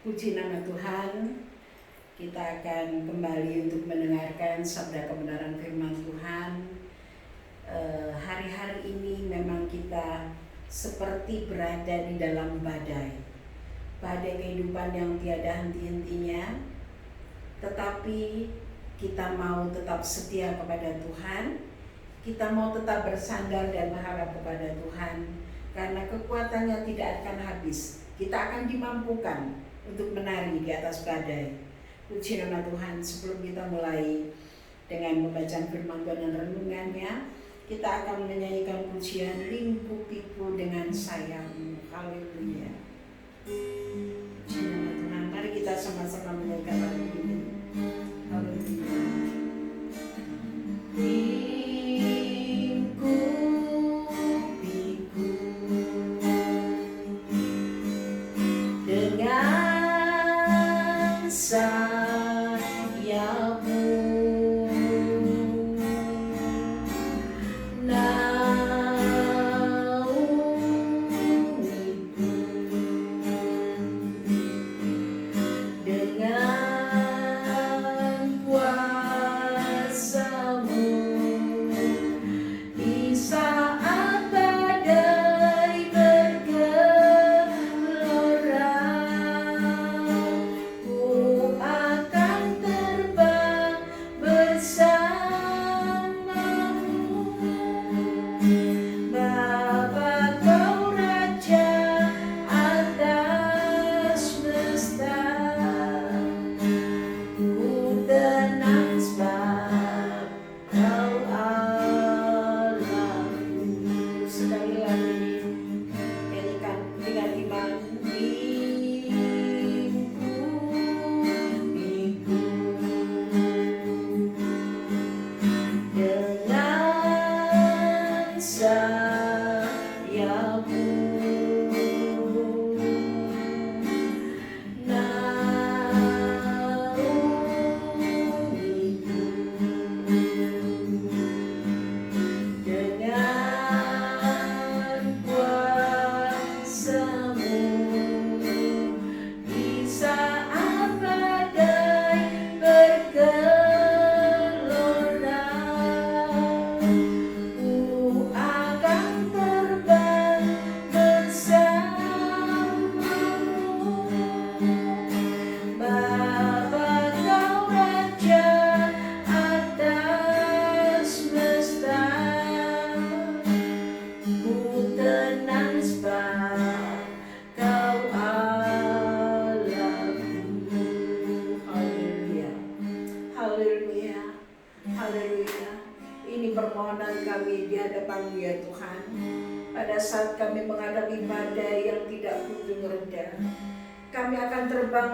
Puji nama Tuhan, kita akan kembali untuk mendengarkan sabda kebenaran firman Tuhan. Hari-hari ini memang kita seperti berada di dalam badai kehidupan yang tiada henti-hentinya. Tetapi kita mau tetap setia kepada Tuhan, kita mau tetap bersandar dan berharap kepada Tuhan, karena kekuatannya tidak akan habis. Kita akan dimampukan untuk menari di atas badai. Puji nama Tuhan. Sebelum kita mulai dengan membacaan firman Tuhan dan renungannya, kita akan menyanyikan pujian Lingkupiku dengan sayangmu. Haleluya. Puji nama Tuhan. Mari kita sama-sama menyanyikan lagu ini. Haleluya.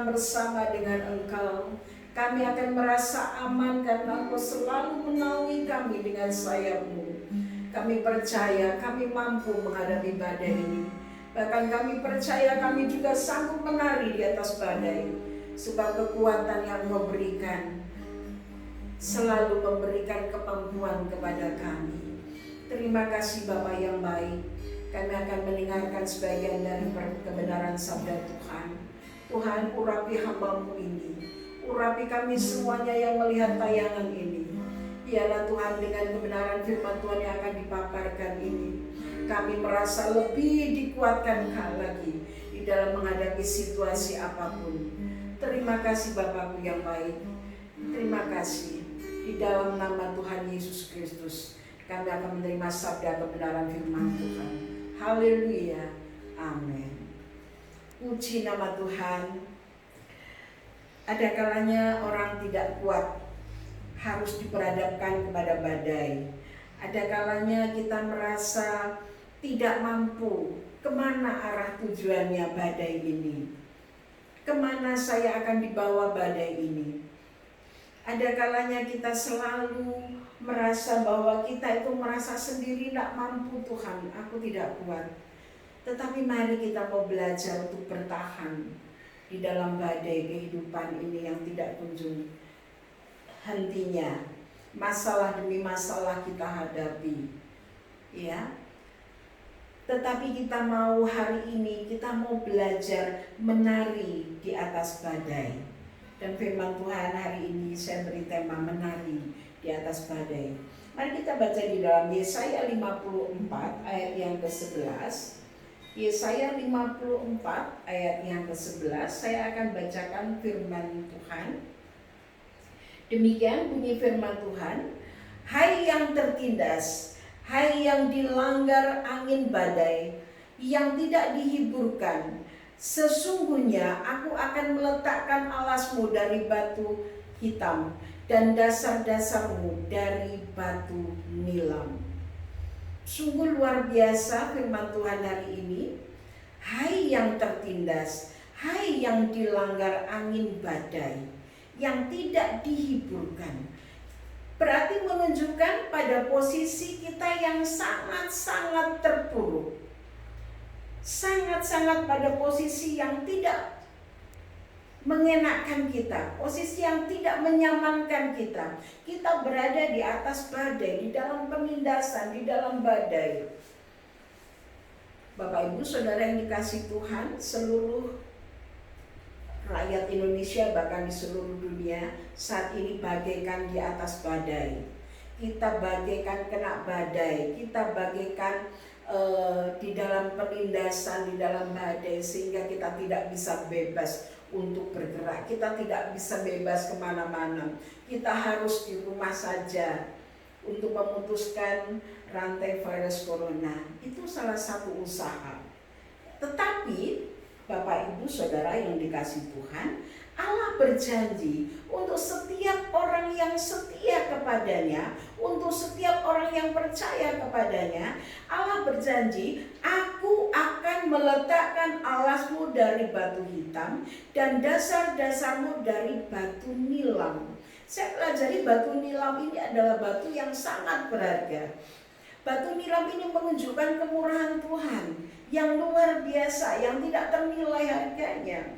Bersama dengan Engkau, kami akan merasa aman karena Engkau selalu menaungi kami dengan sayap-Mu. Kami percaya kami mampu menghadapi badai ini. Bahkan kami percaya kami juga sanggup menari di atas badai, sebab kekuatan yang Engkau berikan selalu memberikan kemampuan kepada kami. Terima kasih Bapa yang baik. Kami akan mendengarkan sebagian dari kebenaran sabda Tuhan. Tuhan, urapi hamba-Mu ini, urapi kami semuanya yang melihat tayangan ini. Biarlah Tuhan, dengan kebenaran firman Tuhan yang akan dipaparkan ini, kami merasa lebih dikuatkan lagi di dalam menghadapi situasi apapun. Terima kasih Bapa-Ku yang baik. Terima kasih. Di dalam nama Tuhan Yesus Kristus, kami akan menerima sabda kebenaran firman Tuhan. Haleluya. Amin. Puji nama Tuhan. Ada kalanya orang tidak kuat, harus diperhadapkan kepada badai. Ada kalanya kita merasa tidak mampu. Kemana arah tujuannya badai ini? Kemana saya akan dibawa badai ini? Ada kalanya kita selalu merasa bahwa kita itu merasa sendiri tidak mampu. Tuhan, aku tidak kuat. Tetapi mari kita mau belajar untuk bertahan di dalam badai kehidupan ini yang tidak kunjung hentinya. Masalah demi masalah kita hadapi. Ya. Tetapi kita mau hari ini, kita mau belajar menari di atas badai. Dan firman Tuhan hari ini saya beri tema menari di atas badai. Mari kita baca di dalam Yesaya 54 ayat yang ke-11. Yesaya 54 ayat yang ke-11, saya akan bacakan firman Tuhan. Demikian bunyi firman Tuhan, hai yang tertindas, hai yang dilanggar angin badai, yang tidak dihiburkan, sesungguhnya aku akan meletakkan alasmu dari batu hitam dan dasar-dasarmu dari batu nilam. Sungguh luar biasa firman Tuhan hari ini. Hai yang tertindas, hai yang dilanggar angin badai, yang tidak dihiburkan. Berarti menunjukkan pada posisi kita yang sangat-sangat terpuruk. Sangat-sangat pada posisi yang tidak mengenakkan kita, posisi yang tidak menyamankan kita. Kita berada di atas badai, di dalam penindasan, di dalam badai. Bapak Ibu Saudara yang dikasihi Tuhan, seluruh rakyat Indonesia bahkan di seluruh dunia saat ini bagaikan di atas badai. Kita bagaikan kena badai, kita bagaikan di dalam penindasan, di dalam badai, sehingga kita tidak bisa bebas untuk bergerak. Kita tidak bisa bebas kemana-mana. Kita harus di rumah saja untuk memutuskan rantai virus corona. Itu salah satu usaha. Tetapi Bapak Ibu Saudara yang dikasihi Tuhan, Allah berjanji untuk setiap orang yang setia kepadanya, untuk setiap orang yang percaya kepadanya. Allah berjanji, aku akan meletakkan alasmu dari batu hitam dan dasar-dasarmu dari batu nilam. Saya pelajari batu nilam ini adalah batu yang sangat berharga. Batu nilam ini menunjukkan kemurahan Tuhan yang luar biasa, yang tidak ternilai harganya.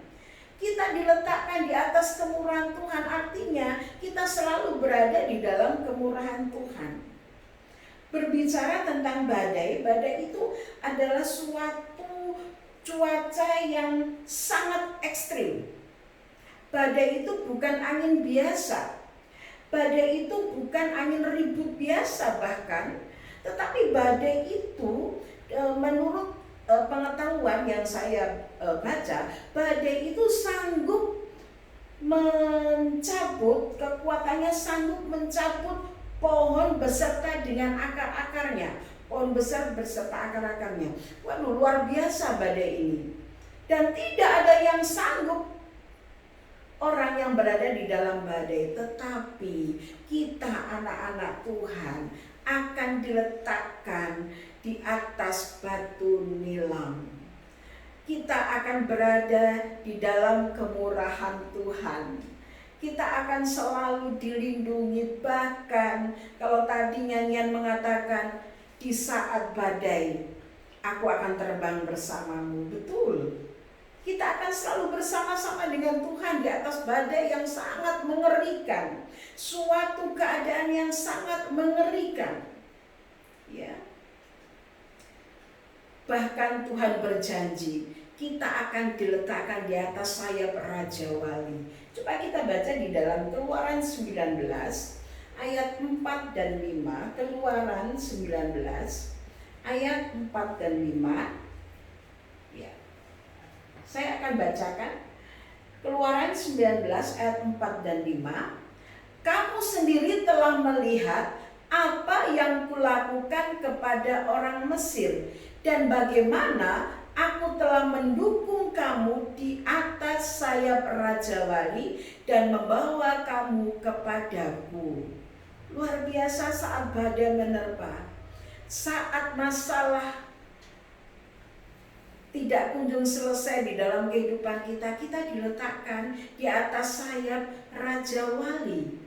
Kita diletakkan di atas kemurahan Tuhan, artinya kita selalu berada di dalam kemurahan Tuhan. Berbicara tentang badai, badai itu adalah suatu cuaca yang sangat ekstrim. Badai itu bukan angin biasa. Badai itu bukan angin ribut biasa bahkan, tetapi badai itu menurut pengetahuan yang saya baca, badai itu sanggup mencabut, kekuatannya sanggup mencabut pohon beserta dengan akar-akarnya, pohon besar beserta akar-akarnya. Waduh, luar biasa badai ini. Dan tidak ada yang sanggup orang yang berada di dalam badai, tetapi kita anak-anak Tuhan akan diletakkan di atas batu nilam. Kita akan berada di dalam kemurahan Tuhan. Kita akan selalu dilindungi, bahkan kalau tadi nyanyian mengatakan di saat badai aku akan terbang bersamamu. Betul. Kita akan selalu bersama-sama dengan Tuhan di atas badai yang sangat mengerikan. Suatu keadaan yang sangat mengerikan. Ya. Bahkan Tuhan berjanji, kita akan diletakkan di atas sayap Raja Wali. Coba kita baca di dalam Keluaran 19 ayat 4 dan 5. Keluaran 19 ayat 4 dan 5. Ya. Saya akan bacakan Keluaran 19 ayat 4 dan 5. Kamu sendiri telah melihat apa yang kulakukan kepada orang Mesir, dan bagaimana aku telah mendukung kamu di atas sayap Raja Wali dan membawa kamu kepadaku. Luar biasa saat badai menerpa, saat masalah tidak kunjung selesai di dalam kehidupan kita, kita diletakkan di atas sayap Raja Wali.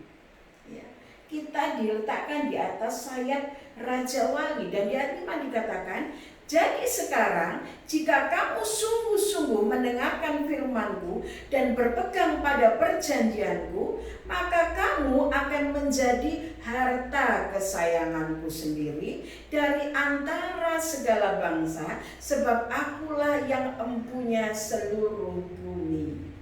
Ya, kita diletakkan di atas sayap Raja Wali. Dan di ayat 5 dikatakan, Jadi sekarang jika kamu sungguh-sungguh mendengarkan firman-Ku dan berpegang pada perjanjian-Ku, maka kamu akan menjadi harta kesayangan-Ku sendiri dari antara segala bangsa, sebab Akulah yang empunya seluruh bumi.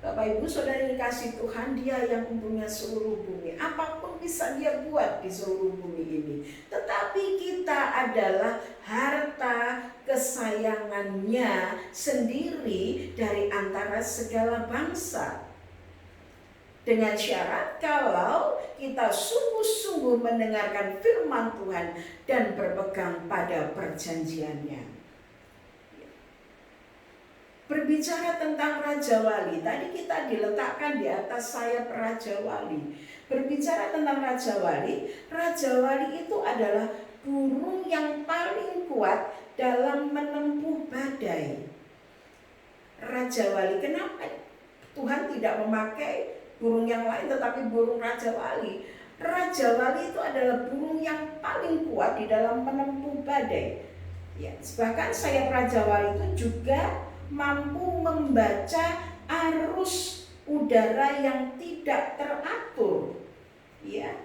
Bapak Ibu Saudara dikasih Tuhan, Dia yang mempunyai seluruh bumi. Apapun bisa Dia buat di seluruh bumi ini. Tetapi kita adalah harta kesayangannya sendiri dari antara segala bangsa. Dengan syarat kalau kita sungguh-sungguh mendengarkan firman Tuhan dan berpegang pada perjanjiannya. Berbicara tentang Raja Wali, tadi kita diletakkan di atas sayap Raja Wali. Berbicara tentang Raja Wali itu adalah burung yang paling kuat dalam menempuh badai. Raja Wali, kenapa Tuhan tidak memakai burung yang lain tetapi burung Raja Wali? Raja Wali itu adalah burung yang paling kuat di dalam menempuh badai. Ya, bahkan sayap Raja Wali itu juga mampu membaca arus udara yang tidak teratur, ya.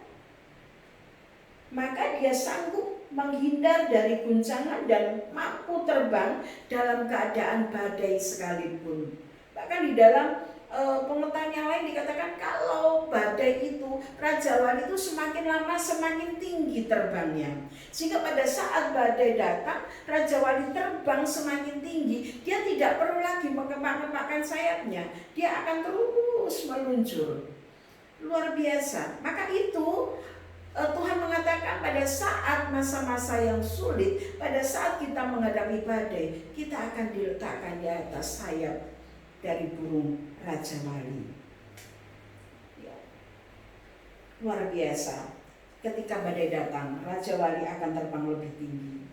Maka dia sanggup menghindar dari guncangan dan mampu terbang dalam keadaan badai sekalipun. Bahkan di dalam pengetahuan yang lain dikatakan kalau badai itu, Raja Wali itu semakin lama semakin tinggi terbangnya. Sehingga pada saat badai datang, Raja Wali terbang semakin tinggi. Dia tidak perlu lagi mengembang-kembangkan sayapnya. Dia akan terus meluncur. Luar biasa. Maka itu Tuhan mengatakan pada saat masa-masa yang sulit, pada saat kita menghadapi badai, kita akan diletakkan di atas sayap dari burung Raja Wali. Ya. Luar biasa. Ketika badai datang, Raja Wali akan terbang lebih tinggi.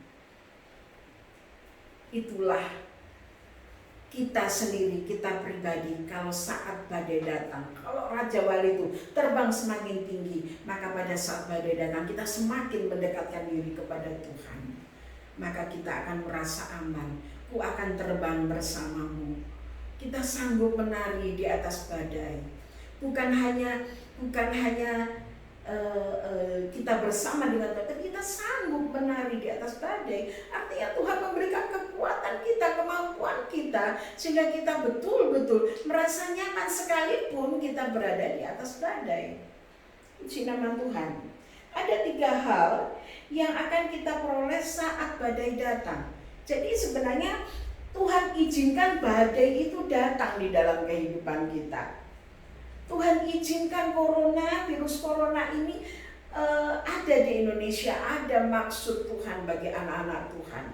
Itulah kita sendiri, kita pribadi, kalau saat badai datang, kalau Raja Wali itu terbang semakin tinggi, maka pada saat badai datang kita semakin mendekatkan diri kepada Tuhan. Maka kita akan merasa aman. Ku akan terbang bersamamu. Kita sanggup menari di atas badai. Bukan hanya kita bersama dengan Tuhan, tapi kita sanggup menari di atas badai. Artinya Tuhan memberikan kekuatan kita, kemampuan kita, sehingga kita betul-betul merasa nyaman sekalipun kita berada di atas badai. Puji nama Tuhan. Ada 3 hal yang akan kita peroleh saat badai datang. Jadi sebenarnya Tuhan izinkan badai itu datang di dalam kehidupan kita. Tuhan izinkan virus corona ini ada di Indonesia. Ada maksud Tuhan bagi anak-anak Tuhan.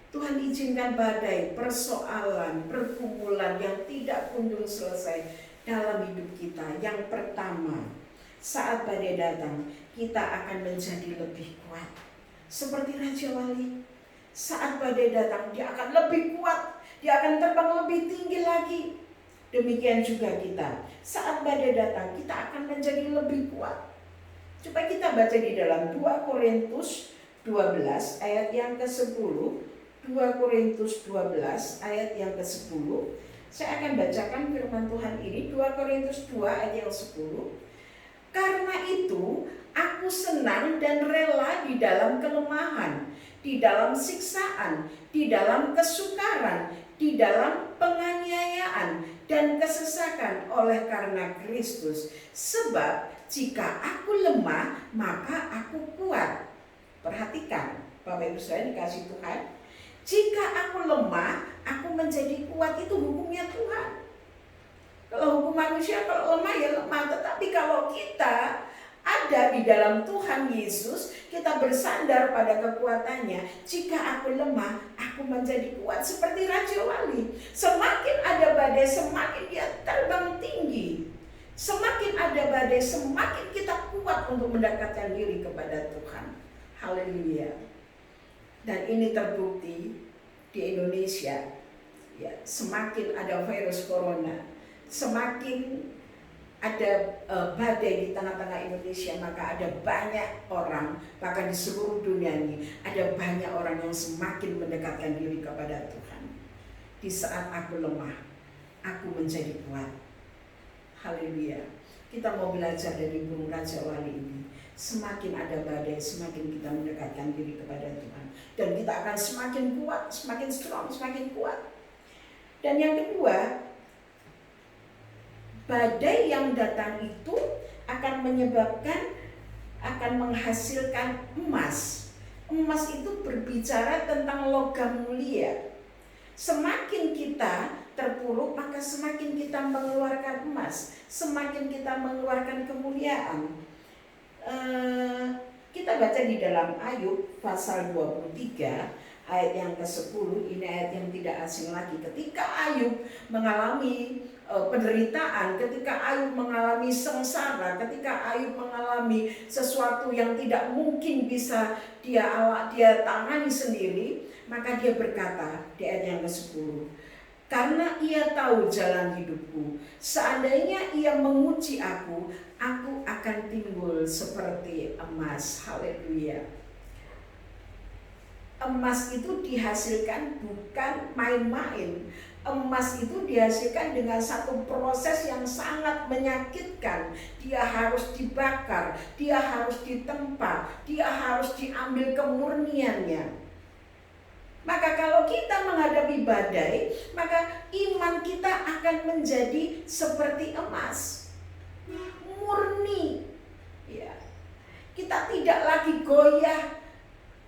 Tuhan izinkan badai, persoalan, pergumulan yang tidak kunjung selesai dalam hidup kita. Yang pertama, saat badai datang, kita akan menjadi lebih kuat. Seperti Raja Wali, saat badai datang, dia akan lebih kuat, dia akan terbang lebih tinggi lagi. Demikian juga kita, saat badai datang, kita akan menjadi lebih kuat. Coba kita baca di dalam 2 Korintus 12 ayat yang ke-10. 2 Korintus 12 ayat yang ke-10. Saya akan bacakan firman Tuhan ini, 2 Korintus 2 ayat yang 10. Karena itu, aku senang dan rela di dalam kelemahan, di dalam siksaan, di dalam kesukaran, di dalam penganiayaan dan kesesakan oleh karena Kristus. Sebab jika aku lemah, maka aku kuat. Perhatikan, Bapak Ibu Saudara dikasih Tuhan. Jika aku lemah, aku menjadi kuat. Itu hukumnya Tuhan. Kalau hukum manusia, kalau lemah ya lemah. Tetapi kalau kita ada di dalam Tuhan Yesus, kita bersandar pada kekuatannya. Jika aku lemah, aku menjadi kuat seperti Raja Wali. Semakin ada badai, semakin dia terbang tinggi. Semakin ada badai, semakin kita kuat untuk mendekatkan diri kepada Tuhan. Haleluya. Dan ini terbukti di Indonesia. Ya, semakin ada virus corona, semakin ada badai di tengah-tengah Indonesia, maka ada banyak orang, bahkan di seluruh dunia ini, ada banyak orang yang semakin mendekatkan diri kepada Tuhan. Di saat aku lemah, aku menjadi kuat. Haleluya. Kita mau belajar dari burung Raja Wali ini. Semakin ada badai, semakin kita mendekatkan diri kepada Tuhan. Dan kita akan semakin kuat, semakin strong, semakin kuat. Dan yang kedua, badai yang datang itu akan menyebabkan, akan menghasilkan emas. Emas itu berbicara tentang logam mulia. Semakin kita terpuruk, maka semakin kita mengeluarkan emas, semakin kita mengeluarkan kemuliaan. Kita baca di dalam Ayub pasal 23 ayat yang ke-10. Ini ayat yang tidak asing lagi. Ketika Ayub mengalami penderitaan, ketika Ayub mengalami sengsara, ketika Ayub mengalami sesuatu yang tidak mungkin bisa dia tangani sendiri, maka dia berkata di ayat yang ke-10, karena ia tahu jalan hidupku, seandainya ia menguji aku akan timbul seperti emas. Haleluya. Emas itu dihasilkan bukan main-main. Emas itu dihasilkan dengan satu proses yang sangat menyakitkan. Dia harus dibakar, dia harus ditempa, dia harus diambil kemurniannya. Maka kalau kita menghadapi badai, maka iman kita akan menjadi seperti emas, murni. Ya. Kita tidak lagi goyah.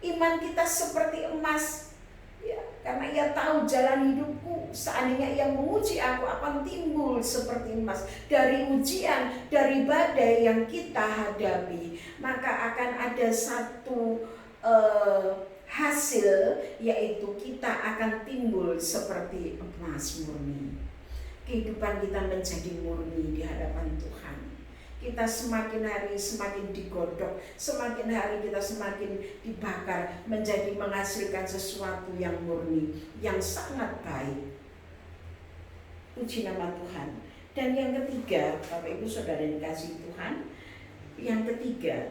Iman kita seperti emas, ya, karena ia tahu jalan hidupku, seandainya ia menguji aku akan timbul seperti emas. Dari ujian, dari badai yang kita hadapi, maka akan ada satu hasil, yaitu kita akan timbul seperti emas murni. Kehidupan kita menjadi murni di hadapan Tuhan. Kita semakin hari semakin digodok, semakin hari kita semakin dibakar, menjadi menghasilkan sesuatu yang murni, yang sangat baik. Puji nama Tuhan. Dan yang ketiga, Bapak Ibu Saudara yang dikasihi Tuhan, yang ketiga,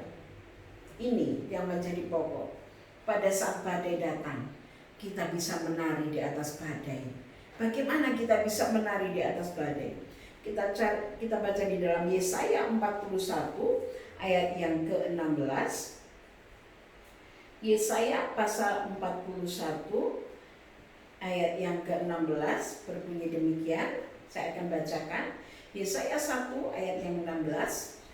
ini yang menjadi pokok. Pada saat badai datang, kita bisa menari di atas badai. Bagaimana kita bisa menari di atas badai? Kita baca di dalam Yesaya 41 ayat yang ke-16. Yesaya pasal 41 ayat yang ke-16 berbunyi demikian. Saya akan bacakan. Yesaya 1 ayat yang 16.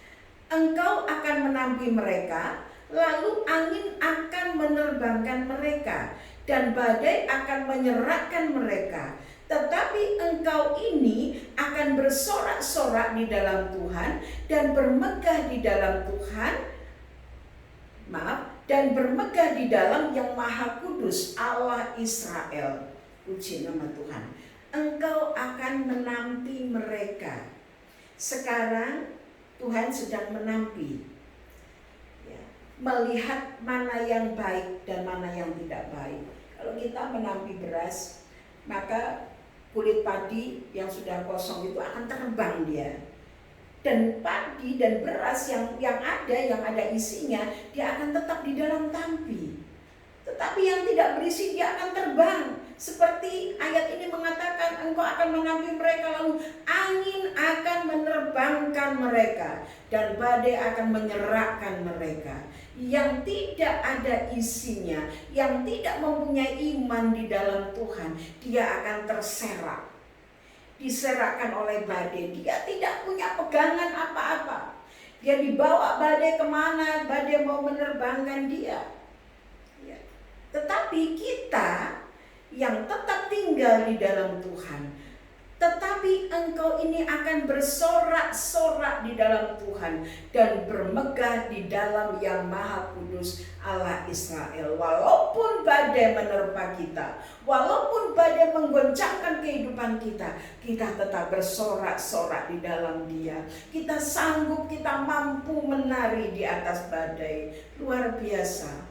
Engkau akan menampi mereka, lalu angin akan menerbangkan mereka, dan badai akan menyerakkan mereka. Tetapi engkau ini akan bersorak-sorak di dalam Tuhan dan bermegah di dalam Tuhan. Dan bermegah di dalam Yang Maha Kudus, Allah Israel. Puji nama Tuhan. Engkau akan menampi mereka. Sekarang Tuhan sedang menampi, ya, melihat mana yang baik dan mana yang tidak baik. Kalau kita menampi beras, maka kulit padi yang sudah kosong itu akan terbang dia. Dan padi dan beras yang ada isinya, dia akan tetap di dalam tampi. Tetapi yang tidak berisi dia akan terbang. Seperti ayat ini mengatakan, engkau akan menampi mereka, lalu angin akan menerbangkan mereka, dan badai akan menyerakkan mereka. Yang tidak ada isinya, yang tidak mempunyai iman di dalam Tuhan, dia akan terserak, diserakkan oleh badai. Dia tidak punya pegangan apa-apa. Dia dibawa badai kemana, badai mau menerbangkan dia. Ya. Tetapi kita yang tetap tinggal di dalam Tuhan, tetapi engkau ini akan bersorak-sorak di dalam Tuhan dan bermegah di dalam Yang Maha Kudus, Allah Israel. Walaupun badai menerpa kita, walaupun badai menggoncangkan kehidupan kita, kita tetap bersorak-sorak di dalam Dia. Kita sanggup, kita mampu menari di atas badai. Luar biasa.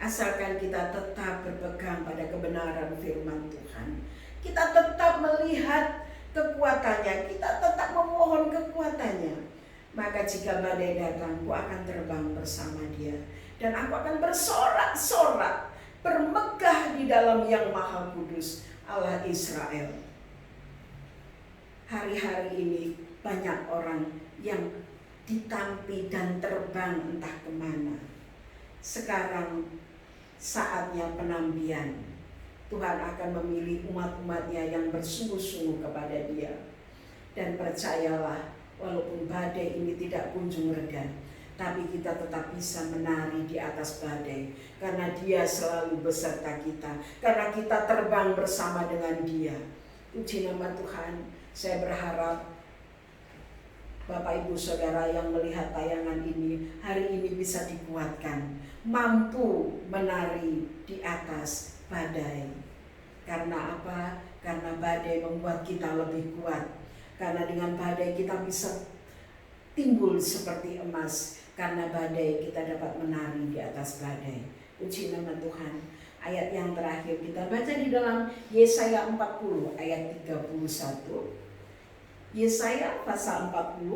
Asalkan kita tetap berpegang pada kebenaran firman Tuhan. Kita tetap melihat kekuatannya, kita tetap memohon kekuatannya. Maka jika badai datang, aku akan terbang bersama dia. Dan aku akan bersorak-sorak, bermegah di dalam Yang Maha Kudus, Allah Israel. Hari-hari ini banyak orang yang ditampi dan terbang entah kemana. Sekarang saatnya penampian. Tuhan akan memilih umat-umatnya yang bersungguh-sungguh kepada Dia. Dan percayalah, walaupun badai ini tidak kunjung reda, tapi kita tetap bisa menari di atas badai. Karena Dia selalu beserta kita. Karena kita terbang bersama dengan Dia. Puji nama Tuhan. Saya berharap Bapak Ibu Saudara yang melihat tayangan ini hari ini bisa dikuatkan, mampu menari di atas badai. Karena apa? Karena badai membuat kita lebih kuat. Karena dengan badai kita bisa timbul seperti emas. Karena badai kita dapat menari di atas badai. Puji nama Tuhan. Ayat yang terakhir kita baca di dalam Yesaya 40 ayat 31. Yesaya pasal 40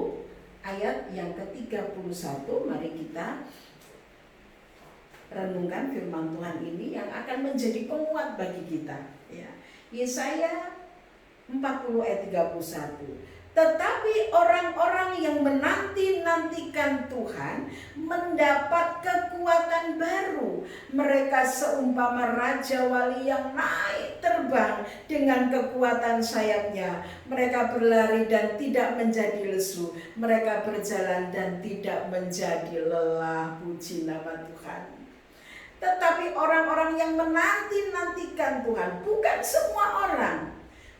ayat yang ke-31. Mari kita renungkan firman Tuhan ini yang akan menjadi penguat bagi kita, ya. Yesaya 40 ayat 31. Tetapi orang-orang yang menanti-nantikan Tuhan mendapat kekuatan baru. Mereka seumpama raja wali yang naik terbang dengan kekuatan sayapnya. Mereka berlari dan tidak menjadi lesu. Mereka berjalan dan tidak menjadi lelah. Puji nama Tuhan. Tetapi orang-orang yang menanti-nantikan Tuhan, bukan semua orang.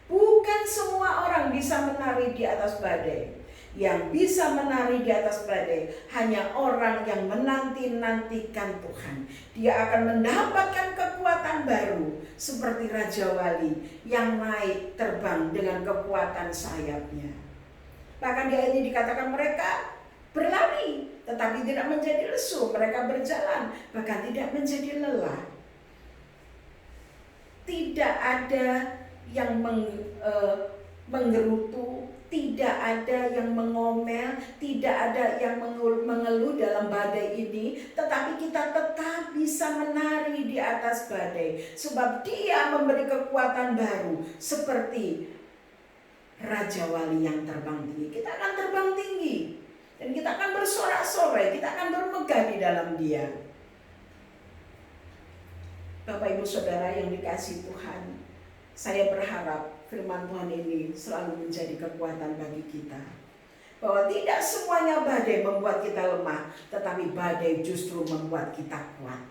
Bukan semua orang bisa menari di atas badai. Yang bisa menari di atas badai hanya orang yang menanti-nantikan Tuhan. Dia akan mendapatkan kekuatan baru seperti Raja Wali yang naik terbang dengan kekuatan sayapnya. Bahkan di ayat ini dikatakan mereka berlari tetapi tidak menjadi lesu. Mereka berjalan bahkan tidak menjadi lelah. Tidak ada yang menggerutu, tidak ada yang mengomel, tidak ada yang mengeluh dalam badai ini, tetapi kita tetap bisa menari di atas badai sebab Dia memberi kekuatan baru seperti Raja Wali yang terbang tinggi. Kita akan terbang tinggi dan kita akan bersorak-sorai, kita akan bermegah di dalam Dia. Bapak Ibu Saudara yang dikasihi Tuhan, saya berharap firman Tuhan ini selalu menjadi kekuatan bagi kita. Bahwa tidak semuanya badai membuat kita lemah, tetapi badai justru membuat kita kuat.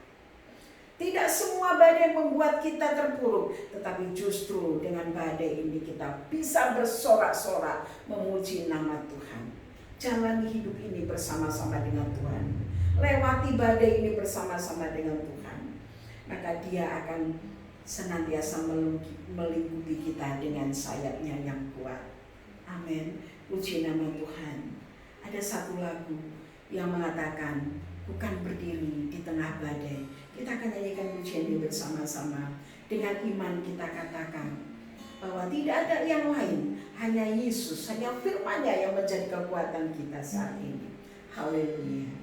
Tidak semua badai membuat kita terpuruk, tetapi justru dengan badai ini kita bisa bersorak-sorak memuji nama Tuhan. Jalani hidup ini bersama-sama dengan Tuhan. Lewati badai ini bersama-sama dengan Tuhan. Maka Dia akan senantiasa melingkupi kita dengan sayapnya yang kuat. Amin. Puji nama Tuhan. Ada satu lagu yang mengatakan, bukan berdiri di tengah badai. Kita akan nyanyikan pujian ini bersama-sama. Dengan iman kita katakan bahwa tidak ada yang lain, hanya Yesus, hanya firman-Nya yang menjadi kekuatan kita saat ini. Haleluya.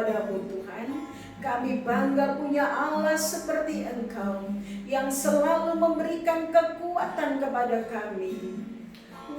kepadamu Tuhan. Kami bangga punya Allah seperti Engkau yang selalu memberikan kekuatan kepada kami.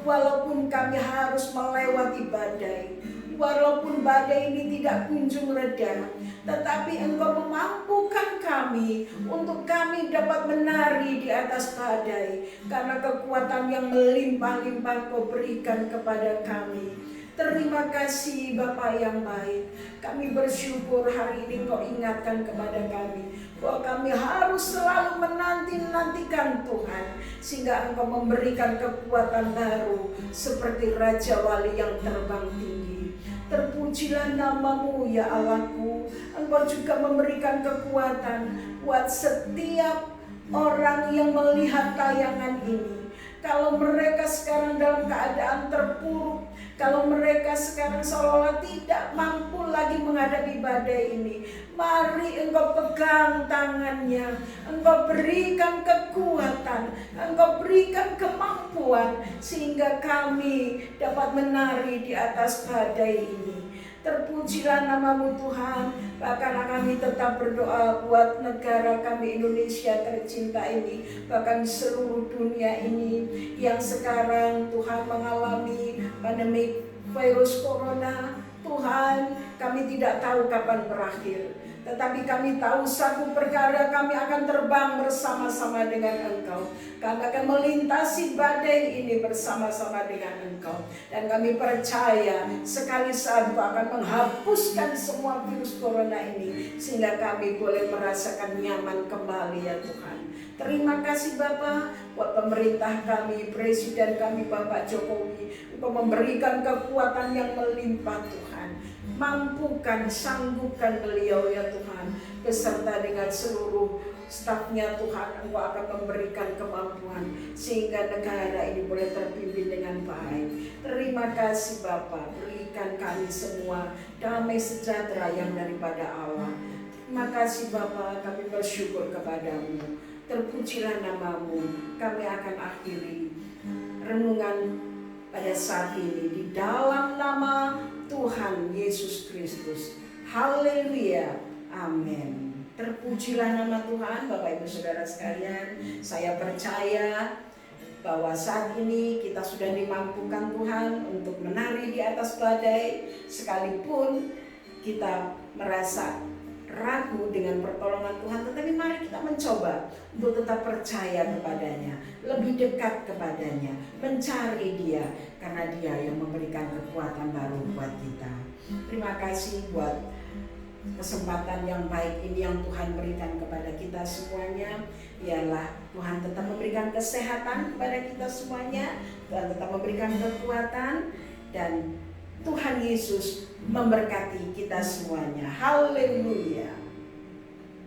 Walaupun kami harus melewati badai, walaupun badai ini tidak kunjung reda, tetapi Engkau memampukan kami untuk kami dapat menari di atas badai, karena kekuatan yang melimpah-limpah Kau berikan kepada kami. Terima kasih Bapa yang baik. Kami bersyukur hari ini Kau ingatkan kepada kami bahwa kami harus selalu menanti-nantikan Tuhan, sehingga Engkau memberikan kekuatan baru seperti Raja Wali yang terbang tinggi. Terpujilah nama-Mu ya Allahku. Engkau juga memberikan kekuatan buat setiap orang yang melihat tayangan ini. Kalau mereka sekarang dalam keadaan terpuruk, kalau mereka sekarang seolah-olah tidak mampu lagi menghadapi badai ini, mari Engkau pegang tangannya, Engkau berikan kekuatan, Engkau berikan kemampuan, sehingga kami dapat menari di atas badai ini. Terpujilah nama-Mu Tuhan. Bahkan kami tetap berdoa buat negara kami Indonesia tercinta ini, bahkan seluruh dunia ini yang sekarang Tuhan mengalami pandemi virus corona. Tuhan, kami tidak tahu kapan berakhir, tetapi kami tahu satu perkara, kami akan terbang bersama-sama dengan Engkau. Kami akan melintasi badai ini bersama-sama dengan Engkau. Dan kami percaya sekali saat Engkau akan menghapuskan semua virus corona ini, sehingga kami boleh merasakan nyaman kembali ya Tuhan. Terima kasih Bapa buat pemerintah kami, Presiden kami Bapak Jokowi, Engkau memberikan kekuatan yang melimpah Tuhan. Mampukan, sanggupkan beliau ya Tuhan, beserta dengan seluruh stafnya Tuhan. Engkau akan memberikan kemampuan sehingga negara ini boleh terpimpin dengan baik. Terima kasih Bapa, berikan kami semua damai sejahtera yang daripada Allah. Terima kasih Bapa, kami bersyukur kepadamu. Terpujilah nama-Mu. Kami akan akhiri renungan pada saat ini di dalam nama Tuhan Yesus Kristus. Haleluya. Amin. Terpujilah nama Tuhan. Bapak Ibu Saudara sekalian, saya percaya bahwa saat ini kita sudah dimampukan Tuhan untuk menari di atas badai, sekalipun kita merasa ragu dengan pertolongan Tuhan, tetapi mari kita mencoba untuk tetap percaya kepadanya, lebih dekat kepadanya, mencari Dia, karena Dia yang memberikan kekuatan baru buat kita. Terima kasih buat kesempatan yang baik ini yang Tuhan berikan kepada kita semuanya. Ialah Tuhan tetap memberikan kesehatan kepada kita semuanya, Tuhan tetap memberikan kekuatan, dan Tuhan Yesus memberkati kita semuanya. Haleluya.